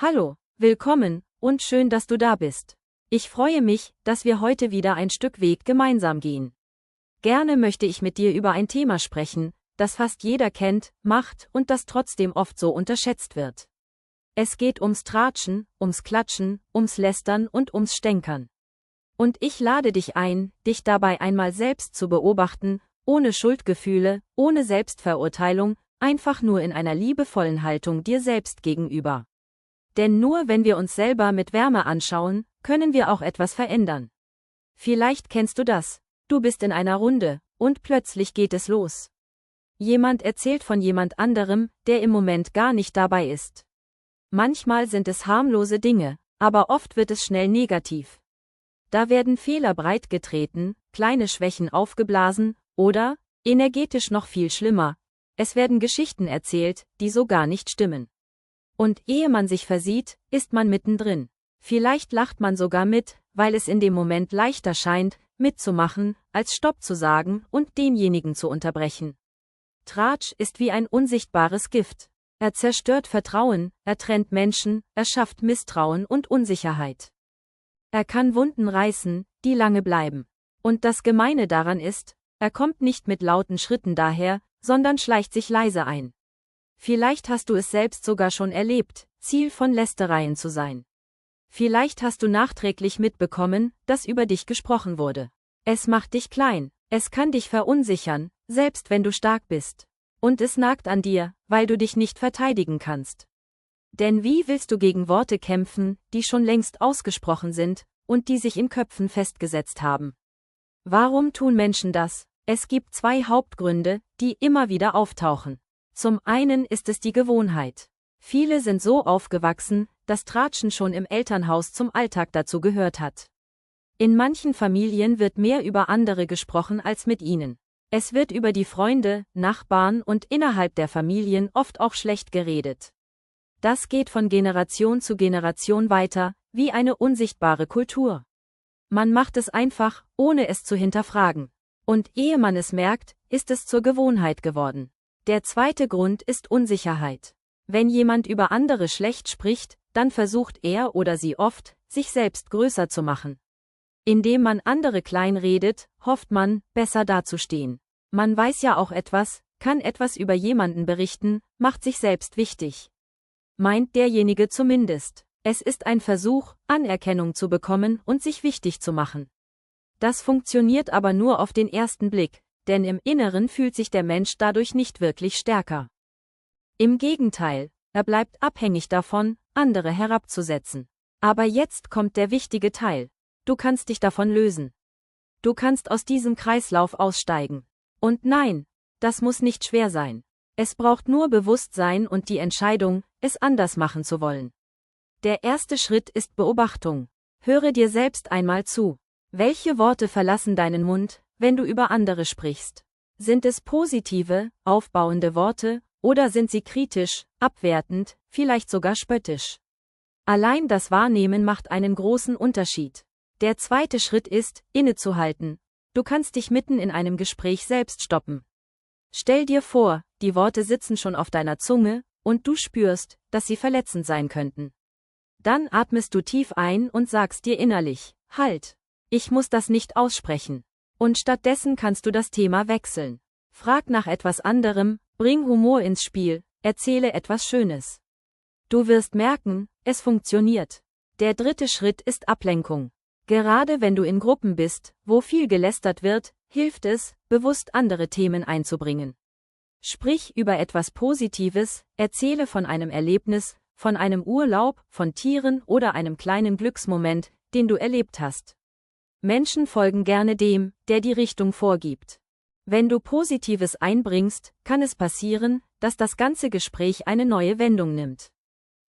Hallo, willkommen und schön, dass du da bist. Ich freue mich, dass wir heute wieder ein Stück Weg gemeinsam gehen. Gerne möchte ich mit dir über ein Thema sprechen, das fast jeder kennt, macht und das trotzdem oft so unterschätzt wird. Es geht ums Tratschen, ums Klatschen, ums Lästern und ums Stänkern. Und ich lade dich ein, dich dabei einmal selbst zu beobachten, ohne Schuldgefühle, ohne Selbstverurteilung, einfach nur in einer liebevollen Haltung dir selbst gegenüber. Denn nur wenn wir uns selber mit Wärme anschauen, können wir auch etwas verändern. Vielleicht kennst du das. Du bist in einer Runde, und plötzlich geht es los. Jemand erzählt von jemand anderem, der im Moment gar nicht dabei ist. Manchmal sind es harmlose Dinge, aber oft wird es schnell negativ. Da werden Fehler breitgetreten, kleine Schwächen aufgeblasen, oder, energetisch noch viel schlimmer, es werden Geschichten erzählt, die so gar nicht stimmen. Und ehe man sich versieht, ist man mittendrin. Vielleicht lacht man sogar mit, weil es in dem Moment leichter scheint, mitzumachen, als Stopp zu sagen und denjenigen zu unterbrechen. Tratsch ist wie ein unsichtbares Gift. Er zerstört Vertrauen, er trennt Menschen, er schafft Misstrauen und Unsicherheit. Er kann Wunden reißen, die lange bleiben. Und das Gemeine daran ist, er kommt nicht mit lauten Schritten daher, sondern schleicht sich leise ein. Vielleicht hast du es selbst sogar schon erlebt, Ziel von Lästereien zu sein. Vielleicht hast du nachträglich mitbekommen, dass über dich gesprochen wurde. Es macht dich klein, es kann dich verunsichern, selbst wenn du stark bist. Und es nagt an dir, weil du dich nicht verteidigen kannst. Denn wie willst du gegen Worte kämpfen, die schon längst ausgesprochen sind, und die sich in Köpfen festgesetzt haben? Warum tun Menschen das? Es gibt zwei Hauptgründe, die immer wieder auftauchen. Zum einen ist es die Gewohnheit. Viele sind so aufgewachsen, dass Tratschen schon im Elternhaus zum Alltag dazu gehört hat. In manchen Familien wird mehr über andere gesprochen als mit ihnen. Es wird über die Freunde, Nachbarn und innerhalb der Familien oft auch schlecht geredet. Das geht von Generation zu Generation weiter, wie eine unsichtbare Kultur. Man macht es einfach, ohne es zu hinterfragen. Und ehe man es merkt, ist es zur Gewohnheit geworden. Der zweite Grund ist Unsicherheit. Wenn jemand über andere schlecht spricht, dann versucht er oder sie oft, sich selbst größer zu machen. Indem man andere klein redet, hofft man, besser dazustehen. Man weiß ja auch etwas, kann etwas über jemanden berichten, macht sich selbst wichtig. Meint derjenige zumindest. Es ist ein Versuch, Anerkennung zu bekommen und sich wichtig zu machen. Das funktioniert aber nur auf den ersten Blick, denn im Inneren fühlt sich der Mensch dadurch nicht wirklich stärker. Im Gegenteil, er bleibt abhängig davon, andere herabzusetzen. Aber jetzt kommt der wichtige Teil. Du kannst dich davon lösen. Du kannst aus diesem Kreislauf aussteigen. Und nein, das muss nicht schwer sein. Es braucht nur Bewusstsein und die Entscheidung, es anders machen zu wollen. Der erste Schritt ist Beobachtung. Höre dir selbst einmal zu. Welche Worte verlassen deinen Mund, wenn du über andere sprichst? Sind es positive, aufbauende Worte, oder sind sie kritisch, abwertend, vielleicht sogar spöttisch? Allein das Wahrnehmen macht einen großen Unterschied. Der zweite Schritt ist, innezuhalten. Du kannst dich mitten in einem Gespräch selbst stoppen. Stell dir vor, die Worte sitzen schon auf deiner Zunge, und du spürst, dass sie verletzend sein könnten. Dann atmest du tief ein und sagst dir innerlich, halt, ich muss das nicht aussprechen. Und stattdessen kannst du das Thema wechseln. Frag nach etwas anderem, bring Humor ins Spiel, erzähle etwas Schönes. Du wirst merken, es funktioniert. Der dritte Schritt ist Ablenkung. Gerade wenn du in Gruppen bist, wo viel gelästert wird, hilft es, bewusst andere Themen einzubringen. Sprich über etwas Positives, erzähle von einem Erlebnis, von einem Urlaub, von Tieren oder einem kleinen Glücksmoment, den du erlebt hast. Menschen folgen gerne dem, der die Richtung vorgibt. Wenn du Positives einbringst, kann es passieren, dass das ganze Gespräch eine neue Wendung nimmt.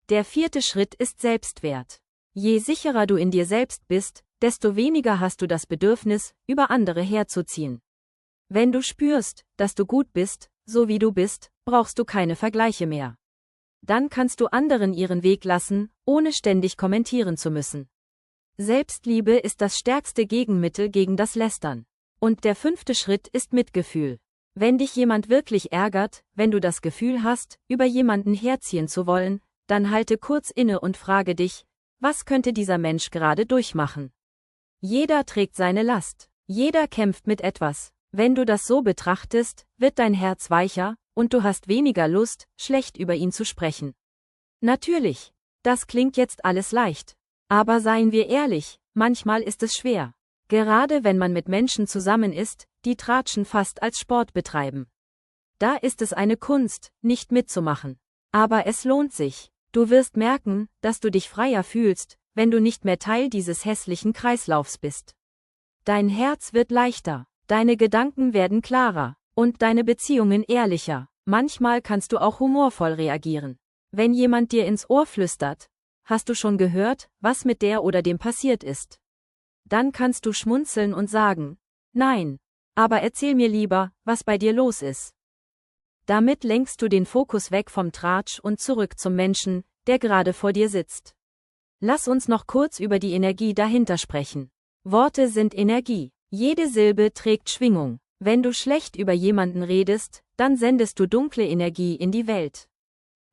Der vierte Schritt ist Selbstwert. Je sicherer du in dir selbst bist, desto weniger hast du das Bedürfnis, über andere herzuziehen. Wenn du spürst, dass du gut bist, so wie du bist, brauchst du keine Vergleiche mehr. Dann kannst du anderen ihren Weg lassen, ohne ständig kommentieren zu müssen. Selbstliebe ist das stärkste Gegenmittel gegen das Lästern. Und der fünfte Schritt ist Mitgefühl. Wenn dich jemand wirklich ärgert, wenn du das Gefühl hast, über jemanden herziehen zu wollen, dann halte kurz inne und frage dich, was könnte dieser Mensch gerade durchmachen? Jeder trägt seine Last, jeder kämpft mit etwas. Wenn du das so betrachtest, wird dein Herz weicher, und du hast weniger Lust, schlecht über ihn zu sprechen. Natürlich, das klingt jetzt alles leicht. Aber seien wir ehrlich, manchmal ist es schwer. Gerade wenn man mit Menschen zusammen ist, die Tratschen fast als Sport betreiben. Da ist es eine Kunst, nicht mitzumachen. Aber es lohnt sich. Du wirst merken, dass du dich freier fühlst, wenn du nicht mehr Teil dieses hässlichen Kreislaufs bist. Dein Herz wird leichter, deine Gedanken werden klarer und deine Beziehungen ehrlicher. Manchmal kannst du auch humorvoll reagieren. Wenn jemand dir ins Ohr flüstert, hast du schon gehört, was mit der oder dem passiert ist? Dann kannst du schmunzeln und sagen, nein, aber erzähl mir lieber, was bei dir los ist. Damit lenkst du den Fokus weg vom Tratsch und zurück zum Menschen, der gerade vor dir sitzt. Lass uns noch kurz über die Energie dahinter sprechen. Worte sind Energie. Jede Silbe trägt Schwingung. Wenn du schlecht über jemanden redest, dann sendest du dunkle Energie in die Welt.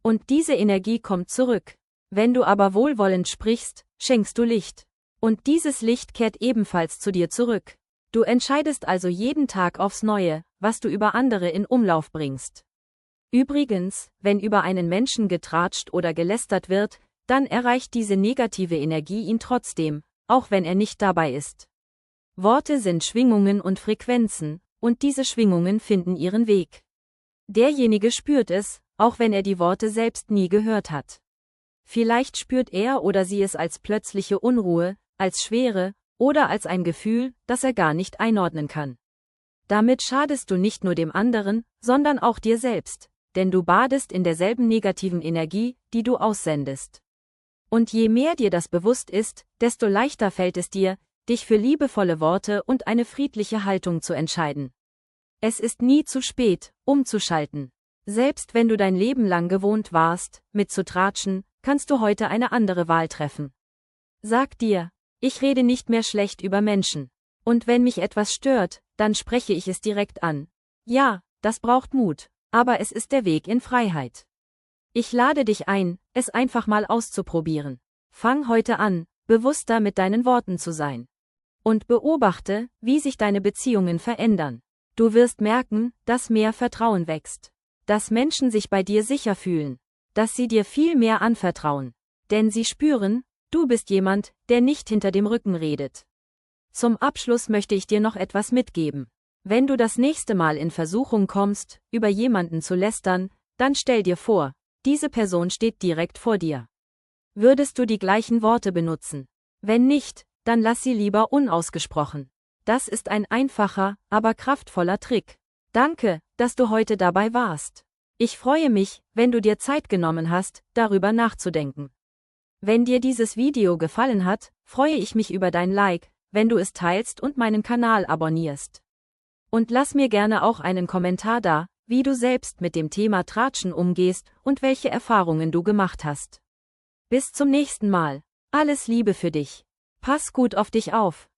Und diese Energie kommt zurück. Wenn du aber wohlwollend sprichst, schenkst du Licht. Und dieses Licht kehrt ebenfalls zu dir zurück. Du entscheidest also jeden Tag aufs Neue, was du über andere in Umlauf bringst. Übrigens, wenn über einen Menschen getratscht oder gelästert wird, dann erreicht diese negative Energie ihn trotzdem, auch wenn er nicht dabei ist. Worte sind Schwingungen und Frequenzen, und diese Schwingungen finden ihren Weg. Derjenige spürt es, auch wenn er die Worte selbst nie gehört hat. Vielleicht spürt er oder sie es als plötzliche Unruhe, als Schwere, oder als ein Gefühl, das er gar nicht einordnen kann. Damit schadest du nicht nur dem anderen, sondern auch dir selbst, denn du badest in derselben negativen Energie, die du aussendest. Und je mehr dir das bewusst ist, desto leichter fällt es dir, dich für liebevolle Worte und eine friedliche Haltung zu entscheiden. Es ist nie zu spät, umzuschalten. Selbst wenn du dein Leben lang gewohnt warst, mitzutratschen, kannst du heute eine andere Wahl treffen. Sag dir, ich rede nicht mehr schlecht über Menschen. Und wenn mich etwas stört, dann spreche ich es direkt an. Ja, das braucht Mut, aber es ist der Weg in Freiheit. Ich lade dich ein, es einfach mal auszuprobieren. Fang heute an, bewusster mit deinen Worten zu sein. Und beobachte, wie sich deine Beziehungen verändern. Du wirst merken, dass mehr Vertrauen wächst. Dass Menschen sich bei dir sicher fühlen. Dass sie dir viel mehr anvertrauen. Denn sie spüren, du bist jemand, der nicht hinter dem Rücken redet. Zum Abschluss möchte ich dir noch etwas mitgeben. Wenn du das nächste Mal in Versuchung kommst, über jemanden zu lästern, dann stell dir vor, diese Person steht direkt vor dir. Würdest du die gleichen Worte benutzen? Wenn nicht, dann lass sie lieber unausgesprochen. Das ist ein einfacher, aber kraftvoller Trick. Danke, dass du heute dabei warst. Ich freue mich, wenn du dir Zeit genommen hast, darüber nachzudenken. Wenn dir dieses Video gefallen hat, freue ich mich über dein Like, wenn du es teilst und meinen Kanal abonnierst. Und lass mir gerne auch einen Kommentar da, wie du selbst mit dem Thema Tratschen umgehst und welche Erfahrungen du gemacht hast. Bis zum nächsten Mal. Alles Liebe für dich. Pass gut auf dich auf.